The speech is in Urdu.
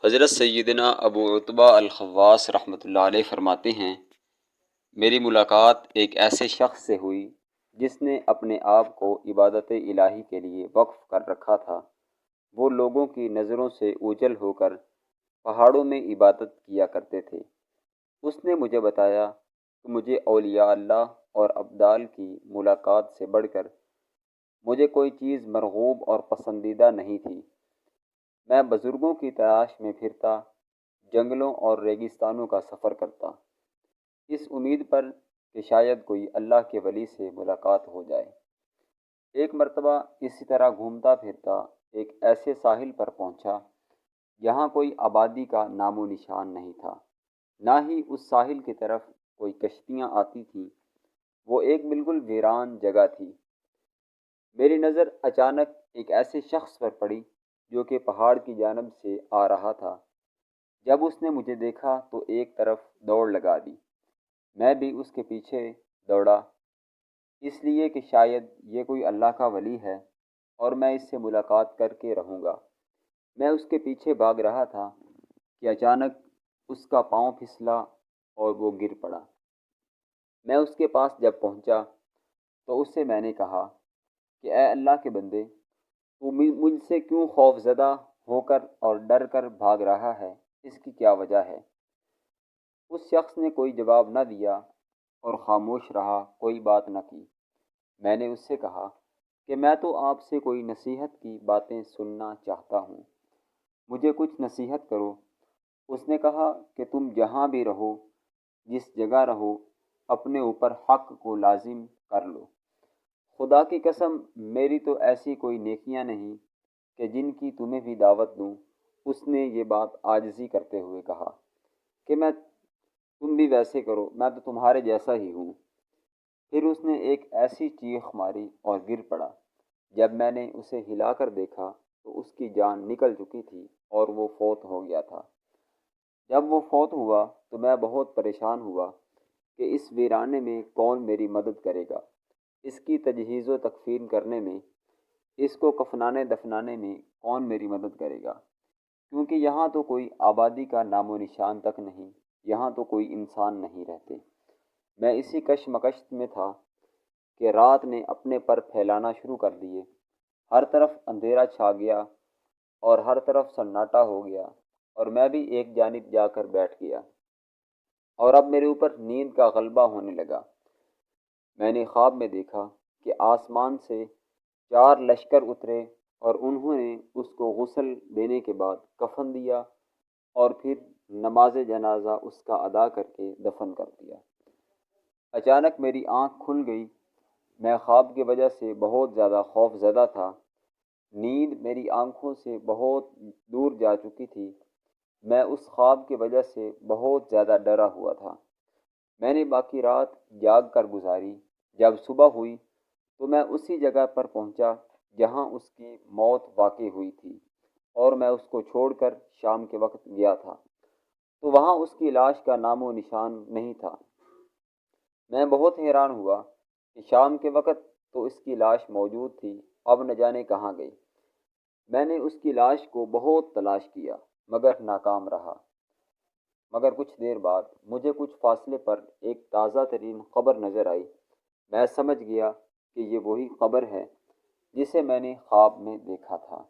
حضرت سیدنا ابو عتبہ الخواص رحمۃ اللہ علیہ فرماتے ہیں، میری ملاقات ایک ایسے شخص سے ہوئی جس نے اپنے آپ کو عبادت الہی کے لیے وقف کر رکھا تھا۔ وہ لوگوں کی نظروں سے اوجھل ہو کر پہاڑوں میں عبادت کیا کرتے تھے۔ اس نے مجھے بتایا کہ مجھے اولیاء اللہ اور ابدال کی ملاقات سے بڑھ کر مجھے کوئی چیز مرغوب اور پسندیدہ نہیں تھی۔ میں بزرگوں کی تلاش میں پھرتا، جنگلوں اور ریگستانوں کا سفر کرتا، اس امید پر کہ شاید کوئی اللہ کے ولی سے ملاقات ہو جائے۔ ایک مرتبہ اسی طرح گھومتا پھرتا ایک ایسے ساحل پر پہنچا جہاں کوئی آبادی کا نام و نشان نہیں تھا، نہ ہی اس ساحل کی طرف کوئی کشتیاں آتی تھیں۔ وہ ایک بالکل ویران جگہ تھی۔ میری نظر اچانک ایک ایسے شخص پر پڑی جو کہ پہاڑ کی جانب سے آ رہا تھا۔ جب اس نے مجھے دیکھا تو ایک طرف دوڑ لگا دی۔ میں بھی اس کے پیچھے دوڑا، اس لیے کہ شاید یہ کوئی اللہ کا ولی ہے اور میں اس سے ملاقات کر کے رہوں گا۔ میں اس کے پیچھے بھاگ رہا تھا کہ اچانک اس کا پاؤں پھسلا اور وہ گر پڑا۔ میں اس کے پاس جب پہنچا تو اس سے میں نے کہا کہ اے اللہ کے بندے، تو مجھ سے کیوں خوف زدہ ہو کر اور ڈر کر بھاگ رہا ہے؟ اس کی کیا وجہ ہے؟ اس شخص نے کوئی جواب نہ دیا اور خاموش رہا، کوئی بات نہ کی۔ میں نے اس سے کہا کہ میں تو آپ سے کوئی نصیحت کی باتیں سننا چاہتا ہوں، مجھے کچھ نصیحت کرو۔ اس نے کہا کہ تم جہاں بھی رہو، جس جگہ رہو، اپنے اوپر حق کو لازم کر لو۔ خدا کی قسم، میری تو ایسی کوئی نیکیاں نہیں کہ جن کی تمہیں بھی دعوت دوں۔ اس نے یہ بات عاجزی کرتے ہوئے کہا کہ تم بھی ویسے کرو، میں تو تمہارے جیسا ہی ہوں۔ پھر اس نے ایک ایسی چیخ ماری اور گر پڑا۔ جب میں نے اسے ہلا کر دیکھا تو اس کی جان نکل چکی تھی اور وہ فوت ہو گیا تھا۔ جب وہ فوت ہوا تو میں بہت پریشان ہوا کہ اس ویرانے میں کون میری مدد کرے گا، اس کی تجہیز و تکفین کرنے میں، اس کو کفنانے دفنانے میں کون میری مدد کرے گا، کیونکہ یہاں تو کوئی آبادی کا نام و نشان تک نہیں، یہاں تو کوئی انسان نہیں رہتے۔ میں اسی کشمکش میں تھا کہ رات نے اپنے پر پھیلانا شروع کر دیے۔ ہر طرف اندھیرا چھا گیا اور ہر طرف سناٹا ہو گیا، اور میں بھی ایک جانب جا کر بیٹھ گیا، اور اب میرے اوپر نیند کا غلبہ ہونے لگا۔ میں نے خواب میں دیکھا کہ آسمان سے 4 لشکر اترے اور انہوں نے اس کو غسل دینے کے بعد کفن دیا اور پھر نماز جنازہ اس کا ادا کر کے دفن کر دیا۔ اچانک میری آنکھ کھل گئی۔ میں خواب کی وجہ سے بہت زیادہ خوف زدہ تھا۔ نیند میری آنکھوں سے بہت دور جا چکی تھی۔ میں اس خواب کی وجہ سے بہت زیادہ ڈرا ہوا تھا۔ میں نے باقی رات جاگ کر گزاری۔ جب صبح ہوئی تو میں اسی جگہ پر پہنچا جہاں اس کی موت واقع ہوئی تھی، اور میں اس کو چھوڑ کر شام کے وقت گیا تھا تو وہاں اس کی لاش کا نام و نشان نہیں تھا۔ میں بہت حیران ہوا کہ شام کے وقت تو اس کی لاش موجود تھی، اب نہ جانے کہاں گئی۔ میں نے اس کی لاش کو بہت تلاش کیا مگر ناکام رہا۔ مگر کچھ دیر بعد مجھے کچھ فاصلے پر ایک تازہ ترین قبر نظر آئی۔ میں سمجھ گیا کہ یہ وہی قبر ہے جسے میں نے خواب میں دیکھا تھا۔